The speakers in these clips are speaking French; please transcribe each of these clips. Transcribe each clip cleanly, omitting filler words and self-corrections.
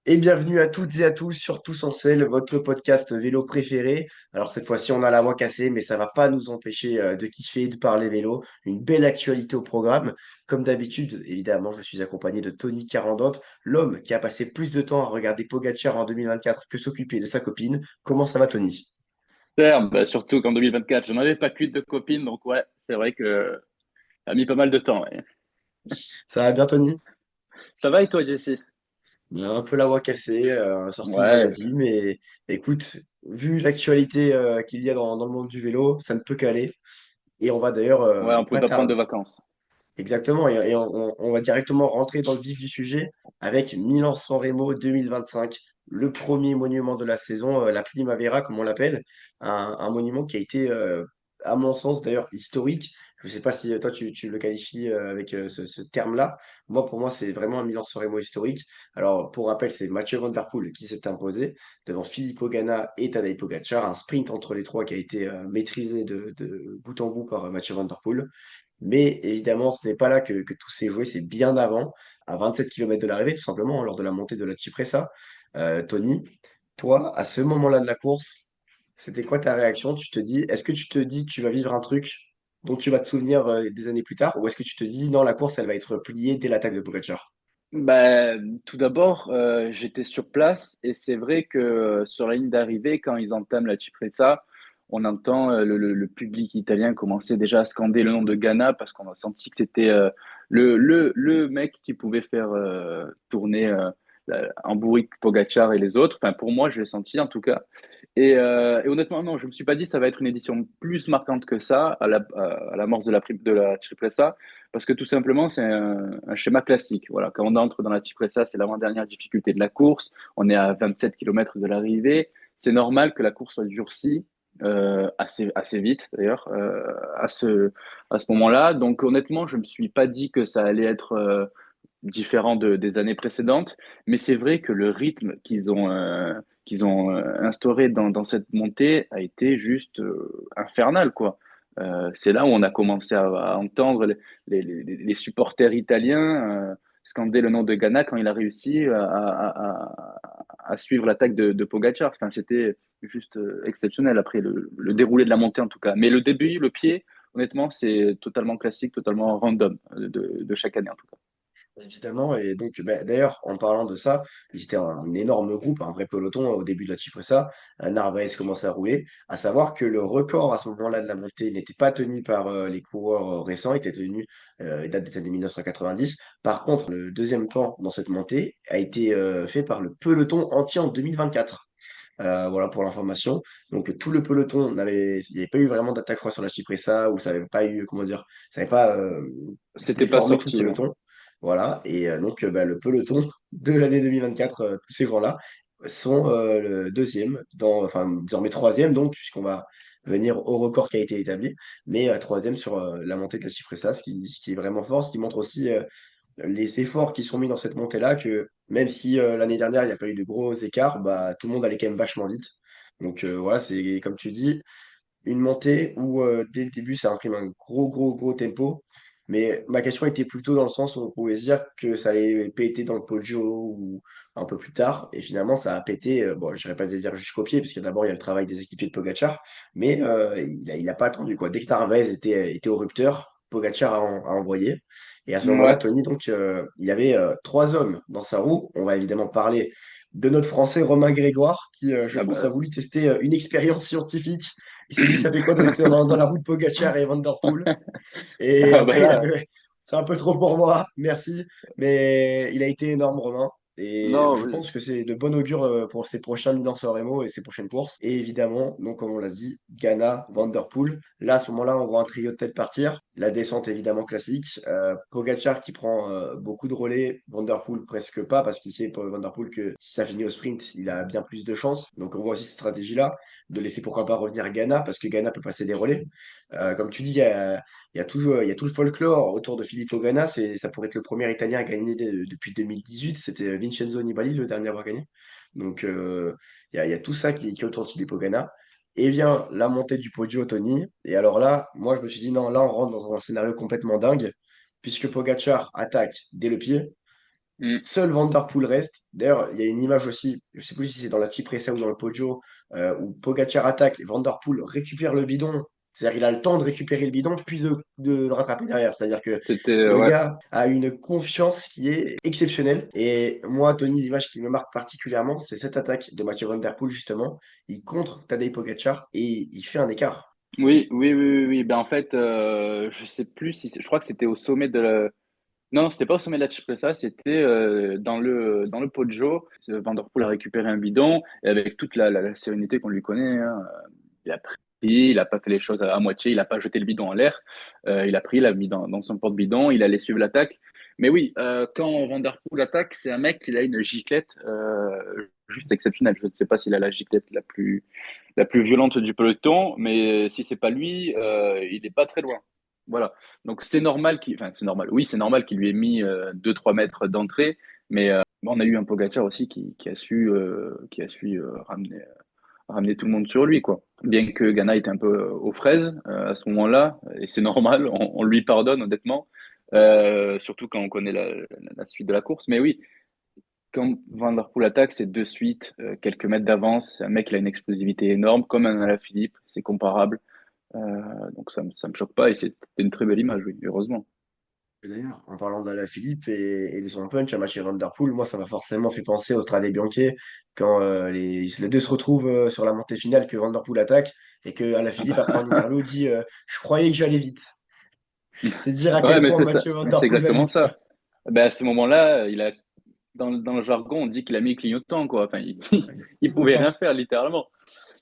Et bienvenue à toutes et à tous sur Tous en Selle, votre podcast vélo préféré. Alors cette fois-ci, on a la voix cassée, mais ça va pas nous empêcher de kiffer et de parler vélo. Une belle actualité au programme. Comme d'habitude, évidemment, je suis accompagné de Tony Carandotte, l'homme qui a passé plus de temps à regarder Pogacar en 2024 que s'occuper de sa copine. Comment ça va, Tony? Surtout qu'en 2024, je n'en avais pas qu'une de copine, donc ouais, c'est vrai que ça a mis pas mal de temps. Ouais. Ça va bien, Tony? Ça va et toi, Jessie? Il a un peu la voix cassée, sortie de Ouais, maladie, mais écoute, vu l'actualité qu'il y a dans le monde du vélo, ça ne peut qu'aller. Et on va d'ailleurs ouais, on pouvait pas pas prendre tarder. de vacances. Exactement, et on va directement rentrer dans le vif du sujet avec Milan-San Remo 2025, le premier monument de la saison, la Primavera comme on l'appelle, un monument qui a été, à mon sens d'ailleurs, historique. Je ne sais pas si toi tu le qualifies avec ce terme-là. Moi, pour moi, c'est vraiment un Milan-San Remo historique. Alors, pour rappel, c'est Mathieu Van Der Poel qui s'est imposé devant Filippo Ganna et Tadej Pogacar, un sprint entre les trois qui a été maîtrisé de bout en bout par Mathieu Van Der Poel. Mais évidemment, ce n'est pas là que tout s'est joué, c'est bien avant, à 27 km de l'arrivée, tout simplement, lors de la montée de la Cipressa. Tony, toi, à ce moment-là de la course, c'était quoi ta réaction? Est-ce que tu te dis que tu vas vivre un truc dont tu vas te souvenir des années plus tard, ou est-ce que tu te dis non, la course, elle va être pliée dès l'attaque de Pogacar? Bah, tout d'abord, j'étais sur place et c'est vrai que sur la ligne d'arrivée, quand ils entament la Cipressa, on entend le public italien commencer déjà à scander le nom de Ghana parce qu'on a senti que c'était le mec qui pouvait faire tourner en bourrique Pogacar et les autres. Enfin, pour moi, je l'ai senti en tout cas. Et honnêtement, non, je me suis pas dit ça va être une édition plus marquante que ça à la mort de la Cipressa. Parce que tout simplement, c'est un schéma classique. Voilà, quand on entre dans la Cipressa, c'est l'avant-dernière difficulté de la course. On est à 27 km de l'arrivée. C'est normal que la course soit durcie assez vite, d'ailleurs, à ce moment-là. Donc, honnêtement, je ne me suis pas dit que ça allait être différent des années précédentes. Mais c'est vrai que le rythme qu'ils ont instauré dans cette montée a été juste infernal, quoi. C'est là où on a commencé à entendre les supporters italiens scander le nom de Ghana quand il a réussi à suivre l'attaque de Pogacar. Enfin, c'était juste exceptionnel après le déroulé de la montée en tout cas. Mais le début, le pied, honnêtement, c'est totalement classique, totalement random de chaque année en tout cas. Évidemment, et donc d'ailleurs, en parlant de ça, ils étaient un énorme groupe, un vrai peloton au début de la Cipressa. Narvaez commençait à rouler. À savoir que le record à ce moment-là de la montée n'était pas tenu par les coureurs récents, était tenu, il date des années 1990. Par contre, le deuxième temps dans cette montée a été fait par le peloton entier en 2024. Voilà pour l'information. Donc tout le peloton il n'y avait pas eu vraiment d'attaque, je crois, sur la Cipressa, ou ça n'avait pas eu, comment dire, ça n'avait pas C'était pas déformé tout le sorti, ouais. peloton. Voilà, et donc le peloton de l'année 2024, tous ces gens-là, sont le deuxième, enfin désormais troisième, donc, puisqu'on va venir au record qui a été établi, mais troisième sur la montée de la Cipressa, ce qui est vraiment fort, ce qui montre aussi les efforts qui sont mis dans cette montée-là, que même si l'année dernière, il n'y a pas eu de gros écarts, bah, tout le monde allait quand même vachement vite. Donc voilà, c'est comme tu dis, une montée où dès le début, ça imprime un gros tempo. Mais ma question était plutôt dans le sens où on pouvait se dire que ça allait péter dans le Poggio ou un peu plus tard. Et finalement, ça a pété, bon, je n'irais pas dire jusqu'au pied, parce que d'abord, il y a le travail des équipiers de Pogacar, mais il a pas attendu, quoi. Dès que Narvaez était au rupteur, Pogacar a envoyé. Et à ce moment-là, Ouais. Tony, donc, il y avait trois hommes dans sa roue. On va évidemment parler de notre Français Romain Grégoire, qui, je Ah pense, a bah, voulu tester une expérience scientifique. Il s'est dit, ça fait quoi de rester dans la roue de Pogacar et Van Der Poel? Et ah bah après, il a là, fait, c'est un peu trop pour moi, merci. Mais il a été énorme, Romain. Et non, je pense que c'est de bon augure pour ses prochains Milan-San Remo et ses prochaines courses. Et évidemment, donc comme on l'a dit, Ghana, Van Der Poel. Là, à ce moment-là, on voit un trio de tête partir. La descente, évidemment, classique. Pogacar qui prend beaucoup de relais. Van Der Poel, presque pas, parce qu'il sait pour Van Der Poel que si ça finit au sprint, il a bien plus de chances. Donc on voit aussi cette stratégie-là, de laisser pourquoi pas revenir Ghana, parce que Ghana peut passer des relais. Comme tu dis, il y a tout le folklore autour de Filippo Ganna. Ça pourrait être le premier Italien à gagner depuis 2018. C'était Vincenzo Nibali, le dernier à avoir gagné. Donc, il y a tout ça qui est autour de Filippo Ganna. Et vient la montée du Poggio, Tony. Et alors là, moi, je me suis dit, non, là, on rentre dans un scénario complètement dingue, puisque Pogacar attaque dès le pied. Mm. Seul Van Der Poel reste. D'ailleurs, il y a une image aussi, je ne sais plus si c'est dans la Cipressa ou dans le Poggio, où Pogacar attaque, Van Der Poel récupère le bidon. C'est-à-dire qu'il a le temps de récupérer le bidon, puis de le rattraper derrière. C'est-à-dire que C'était, le ouais. gars a une confiance qui est exceptionnelle. Et moi, Tony, l'image qui me marque particulièrement, c'est cette attaque de Mathieu Van Der Poel, justement. Il contre Tadej Pogacar et il fait un écart. Oui, oui, oui, oui, oui. Ben, en fait, je sais plus si je crois que c'était au sommet de la... Non, non, c'était pas au sommet de la Cipressa, c'était dans le Poggio. Van der Poel a récupéré un bidon et avec toute la sérénité qu'on lui connaît, hein, il a pris, il a pas fait les choses à moitié, il a pas jeté le bidon en l'air. Il a pris, il l'a mis dans son porte-bidon, il allait suivre l'attaque. Mais oui, quand Van der Poel attaque, c'est un mec qui a une giclette juste exceptionnelle. Je ne sais pas s'il a la giclette la plus violente du peloton, mais si c'est pas lui, il n'est pas très loin. Voilà. Donc c'est normal qu'il, enfin c'est normal. Oui, c'est normal qu'il lui ait mis 2-3 mètres d'entrée, mais on a eu un Pogacar aussi qui a su ramener tout le monde sur lui, quoi. Bien que Ghana était un peu aux fraises à ce moment-là, et c'est normal, on lui pardonne honnêtement, surtout quand on connaît la suite de la course. Mais oui, quand Van Der Poel attaque, c'est de suite quelques mètres d'avance. C'est un mec qui a une explosivité énorme, comme un Alaphilippe, c'est comparable. Donc ça me choque pas et c'était une très belle image, oui, heureusement. Et d'ailleurs, en parlant d'Alaphilippe et de son punch à Mathieu Van Der Poel, moi, ça m'a forcément fait penser au Strade Bianche quand les deux se retrouvent sur la montée finale, que Van Der Poel attaque et que Alaphilippe, après en interview, dit Je croyais que j'allais vite. C'est dire à quel Ouais, mais point c'est ça, Mathieu Van mais Der c'est Poel va exactement vite, quoi. ça. Ben, à ce moment-là, dans le jargon, on dit qu'il a mis clignotant, quoi. Enfin, il pouvait rien faire, littéralement.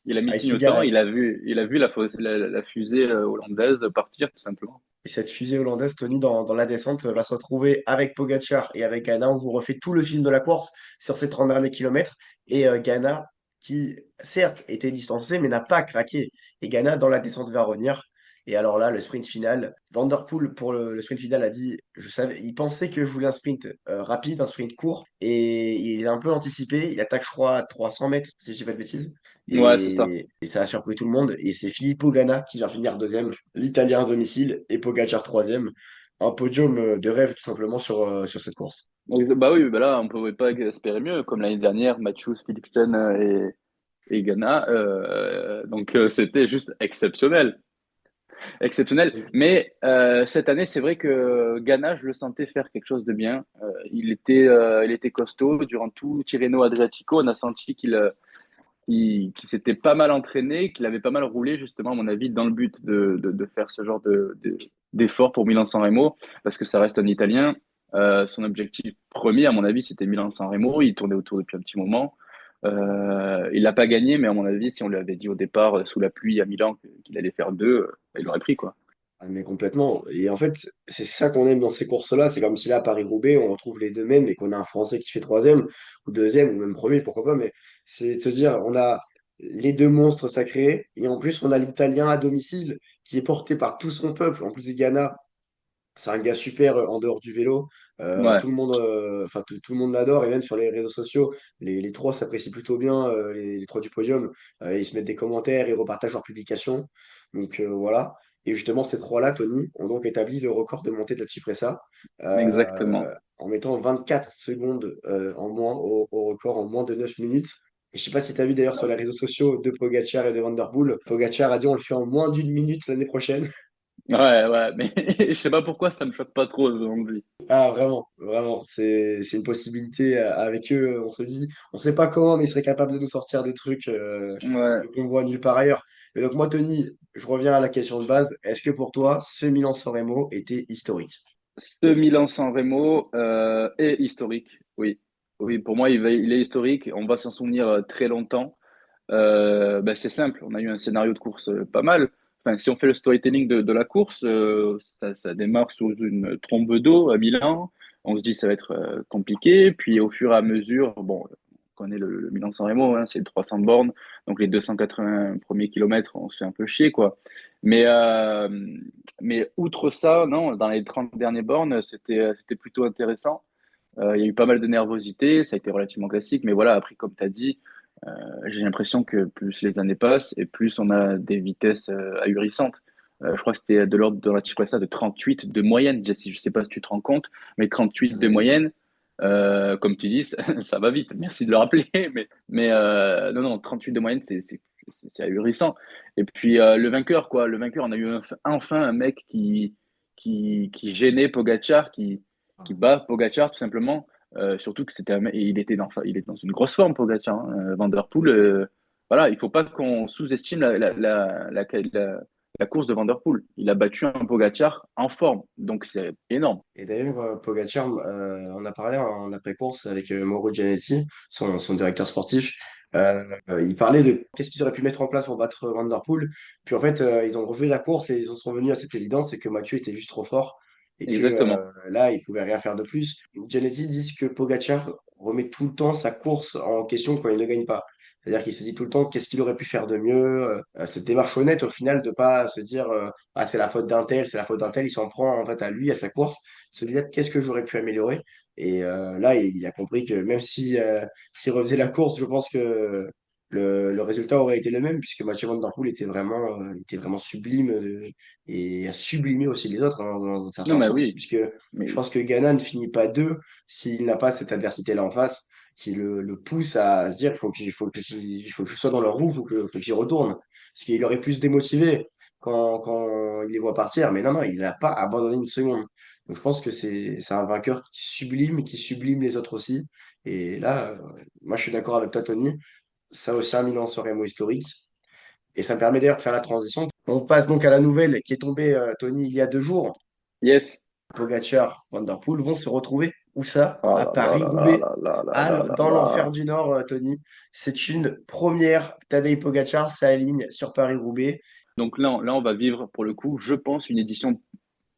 Il a mis Ah, clignotant, il a vu la fusée hollandaise partir, tout simplement. et cette fusée hollandaise, Tony, dans la descente, va se retrouver avec Pogacar et avec Ghana. On vous refait tout le film de la course sur ces 30 derniers kilomètres. Et Ghana, qui certes était distancé, mais n'a pas craqué. Et Ghana, dans la descente, va revenir. Et alors là, le sprint final, Van Der Poel, pour le sprint final, a dit, je savais, il pensait que je voulais un sprint rapide, un sprint court. Et il a un peu anticipé. Il attaque, je crois, à 300 mètres, si je dis pas de bêtises. Ouais, c'est ça. Et ça a surpris tout le monde. Et c'est Filippo Ganna qui vient finir deuxième, l'Italien à domicile, et Pogacar troisième. Un podium de rêve tout simplement sur cette course. Bah oui, bah là, on pouvait pas espérer mieux, comme l'année dernière, Matthews, Philipsen et Ghana. Donc c'était juste exceptionnel. Exceptionnel. Mais cette année, c'est vrai que Ghana, je le sentais faire quelque chose de bien. Il était costaud durant tout Tirreno Adriatico. On a senti qu'il s'était pas mal entraîné, qu'il avait pas mal roulé, justement, à mon avis, dans le but de faire ce genre d'effort pour Milan-San Remo, parce que ça reste un Italien. Son objectif premier, à mon avis, c'était Milan-San Remo. Il tournait autour depuis un petit moment. Il l'a pas gagné, mais à mon avis, si on lui avait dit au départ, sous la pluie à Milan, qu'il allait faire deux, il aurait pris, quoi. Ah, mais complètement. Et en fait, c'est ça qu'on aime dans ces courses-là. C'est comme si là, à Paris-Roubaix, on retrouve les deux mêmes et qu'on a un Français qui fait troisième, ou deuxième, ou même premier, pourquoi pas. Mais c'est de se dire, on a les deux monstres sacrés, et en plus, on a l'Italien à domicile qui est porté par tout son peuple. En plus, Ghana, c'est un gars super en dehors du vélo. Ouais, Tout le monde, enfin, tout le monde l'adore, et même sur les réseaux sociaux, les trois s'apprécient plutôt bien, les trois du podium. Ils se mettent des commentaires, ils repartagent leurs publications. Donc voilà. Et justement, ces trois-là, Tony, ont donc établi le record de montée de la Cipressa exactement. en mettant 24 secondes en moins au record en moins de 9 minutes. Et je sais pas si tu as vu d'ailleurs sur les réseaux sociaux de Pogacar et de Van Der Poel. Pogacar a dit on le fait en moins d'une minute l'année prochaine. Ouais, ouais, mais je sais pas pourquoi ça me choque pas trop aujourd'hui. Ah, vraiment, vraiment, c'est une possibilité avec eux. On se dit, on sait pas comment, mais ils seraient capables de nous sortir des trucs Ouais. qu'on voit nulle part ailleurs. Et donc, moi, Tony, je reviens à la question de base. Est-ce que pour toi, ce Milan-San Remo était historique? Ce Milan-San Remo est historique, oui. Oui, pour moi, il est historique. On va s'en souvenir très longtemps. Ben, c'est simple, on a eu un scénario de course pas mal. Enfin, si on fait le storytelling de la course, ça démarre sous une trombe d'eau à Milan. On se dit ça va être compliqué. Puis au fur et à mesure, bon, on connaît le Milan-San Remo, hein, c'est 300 bornes. Donc les 280 premiers kilomètres, on se fait un peu chier, quoi. Mais, euh, mais outre ça, non, dans les 30 dernières bornes, c'était plutôt intéressant. Il y a eu pas mal de nervosité, ça a été relativement classique. Mais voilà, après, comme tu as dit, j'ai l'impression que plus les années passent et plus on a des vitesses ahurissantes. Je crois que c'était de l'ordre de la Cipressa de 38 de moyenne. Jesse, je sais pas si tu te rends compte, mais Ça 38 de m'étonne. moyenne. Comme tu dis, ça va vite. Merci de le rappeler. Non, non, 38 de moyenne, c'est ahurissant. Et puis le vainqueur, quoi. Le vainqueur, on a eu enfin un mec qui gênait Pogacar, qui bat Pogacar tout simplement. Surtout que il était dans une grosse forme, Pogacar. Van Der Poel, voilà, il faut pas qu'on sous-estime la course de Van Der Poel. Il a battu un Pogacar en forme, donc c'est énorme. Et d'ailleurs, Pogacar, on a parlé en après-course avec Mauro Gianetti, son directeur sportif. Il parlait de qu'est-ce qu'ils auraient pu mettre en place pour battre Van Der Poel. Puis en fait, ils ont refait la course et ils en sont venus à cette évidence, c'est que Mathieu était juste trop fort et que Exactement. là, il pouvait rien faire de plus. Gianetti dit que Pogacar remet tout le temps sa course en question quand il ne gagne pas. C'est-à-dire qu'il se dit tout le temps qu'est-ce qu'il aurait pu faire de mieux. Cette démarche honnête au final de pas se dire ah, c'est la faute d'un tel, c'est la faute d'un tel. Il s'en prend en fait à lui, à sa course se dire qu'est-ce que j'aurais pu améliorer. Et là, il a compris que même si s'il refaisait la course, je pense que le résultat aurait été le même, puisque Mathieu Van Der Poel était vraiment sublime et a sublimé aussi les autres hein, dans un Non, certain mais sens, oui. puisque Mais je oui. pense que Ghana ne finit pas deux s'il n'a pas cette adversité-là en face qui le pousse à se dire il faut que je sois dans leur roue, faut que j'y retourne. Parce qu'il aurait pu se démotiver quand il les voit partir, mais non, non, il n'a pas abandonné une seconde. Donc je pense que c'est un vainqueur qui sublime les autres aussi. Et là, moi je suis d'accord avec toi, Tony. Ça aussi un Milan San Remo historique. Et ça me permet d'ailleurs de faire la transition. On passe donc à la nouvelle qui est tombée, Tony, il y a 2 jours. Yes. Pogacar, Van Der Poel vont se retrouver. Où ça? Oh À là là là là Paris-Roubaix, là là là là là dans l'enfer là. du Nord, Tony. C'est une première. Tadej Pogacar s'aligne sur Paris-Roubaix. Donc là, on va vivre pour le coup, je pense, une édition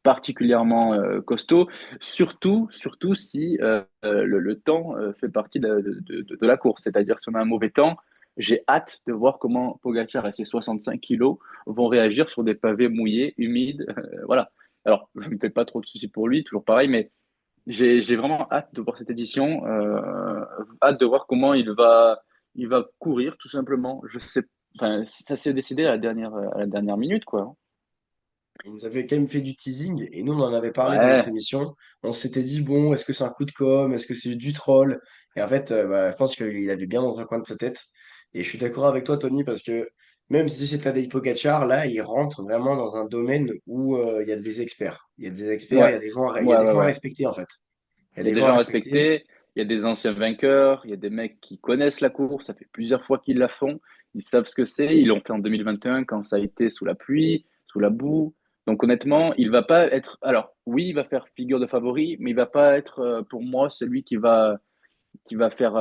particulièrement costaud, surtout si le temps fait partie de la course. C'est-à-dire si on a un mauvais temps, j'ai hâte de voir comment Pogacar et ses 65 kilos vont réagir sur des pavés mouillés, humides. Voilà. Alors, je ne me fais pas trop de soucis pour lui, toujours pareil, mais j'ai vraiment hâte de voir cette édition, hâte de voir comment il va courir, tout simplement. Je sais, enfin, ça s'est décidé à la dernière minute, quoi. Il nous avait quand même fait du teasing et nous, on en avait parlé dans notre Ouais, émission. On s'était dit, bon, est-ce que c'est un coup de com'? Est-ce que c'est du troll? Et en fait, bah, je pense qu'il avait bien dans un coin de sa tête. Et je suis d'accord avec toi, Tony, parce que même si c'est Tadej Pogacar, là, il rentre vraiment dans un domaine où il y a des experts. Il y a des experts, ouais, il y a des gens à ouais. respecter, en fait. Il y a Il y a des des gens à gens respecter. respectés, il y a des anciens vainqueurs, il y a des mecs qui connaissent la course, ça fait plusieurs fois qu'ils la font, ils savent ce que c'est, ils l'ont fait en 2021 quand ça a été sous la pluie, sous la boue. Donc honnêtement, il va pas être. Alors oui, il va faire figure de favori, mais il va pas être pour moi celui qui va faire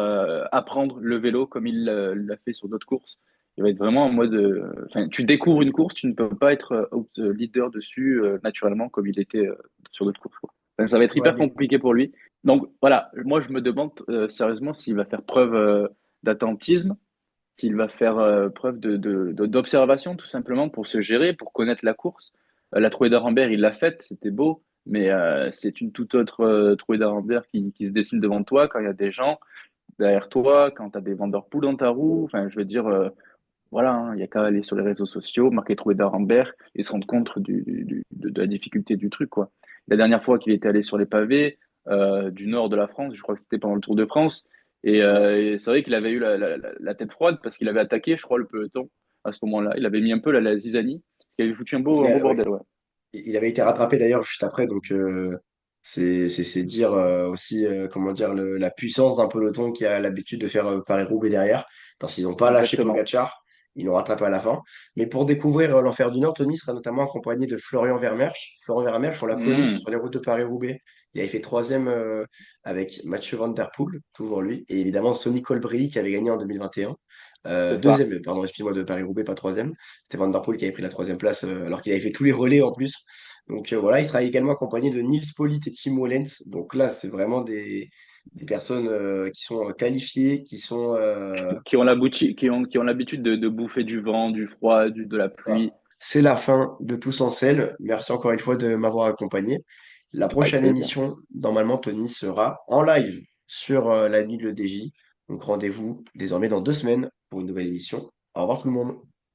apprendre le vélo comme il l'a fait sur d'autres courses. Il va être vraiment en mode. Enfin, tu découvres une course, tu ne peux pas être leader dessus naturellement comme il était sur d'autres courses, quoi. Enfin, ça va être Ouais, hyper compliqué pour lui. Donc voilà, moi je me demande sérieusement s'il va faire preuve d'attentisme, s'il va faire preuve d'observation tout simplement pour se gérer, pour connaître la course. La trouée d'Arambert, il l'a faite, c'était beau, mais c'est une toute autre trouée d'Arambert qui se dessine devant toi quand il y a des gens derrière toi, quand tu as des vendeurs poules dans ta roue. Enfin, je veux dire, voilà, hein, il y a qu'à aller sur les réseaux sociaux, marquer trouée d'Arambert et se rendre compte de la difficulté du truc, quoi. La dernière fois qu'il était allé sur les pavés du nord de la France, je crois que c'était pendant le Tour de France, ouais. et c'est vrai qu'il avait eu la tête froide parce qu'il avait attaqué, je crois, le peloton à ce moment-là. Il avait mis un peu la zizanie, parce qu'il avait foutu un beau Ouais. bordel, ouais. Il avait été rattrapé d'ailleurs juste après, donc c'est dire aussi comment dire la puissance d'un peloton qui a l'habitude de faire Paris-Roubaix derrière, parce qu'ils n'ont pas lâché Exactement. Pogacar, ils l'ont rattrapé à la fin. Mais pour découvrir l'enfer du Nord, Tony sera notamment accompagné de Florian Vermersch. Florian Vermersch, on l'a connu Hmm, sur les routes de Paris-Roubaix. Il avait fait troisième avec Mathieu Van Der Poel, toujours lui, et évidemment Sonny Colbrelli qui avait gagné en 2021. c'est ça. Deuxième, pardon, excuse-moi, de Paris-Roubaix, pas troisième. C'était Van Der Poel qui avait pris la troisième place alors qu'il avait fait tous les relais en plus. Donc voilà, il sera également accompagné de Nils Politt et Timo Lenz. Donc là, c'est vraiment des personnes qui sont qualifiées, qui sont Qui ont l'habitude de bouffer du vent, du froid, de la voilà. pluie, C'est la fin de Tous en selle. Merci encore une fois de m'avoir accompagné. La avec prochaine plaisir. émission, normalement, Tony sera en live sur la nuit de l'EDJ. Donc rendez-vous désormais dans 2 semaines pour une nouvelle émission. Au revoir tout le monde.